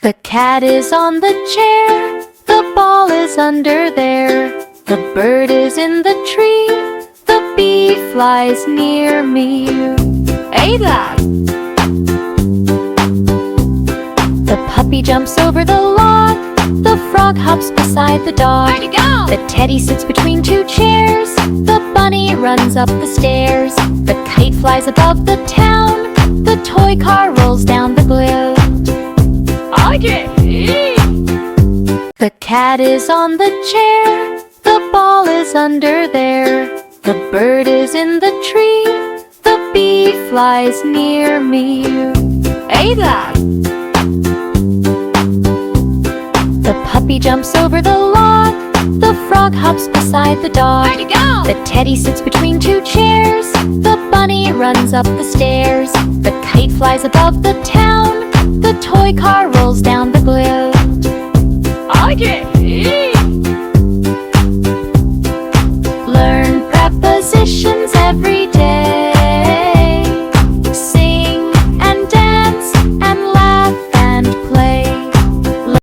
The cat is on the chair, the ball is under there, the bird is in the tree, the bee flies near me. Hey, lad! The puppy jumps over the log, the frog hops beside the dog. Where'd you go? The teddy sits between two chairs, the bunny runs up the stairs, the kite flies above the town, the toy car rolls down the glen. The cat is on the chair, the ball is under there, the bird is in the tree, the bee flies near me. Hey, lad! The puppy jumps over the log, the frog hops beside the dog. Where'd you go? The teddy sits between two chairs, the bunny runs up the stairs, the kite flies above the town, the toy car rolls down the glen. Learn prepositions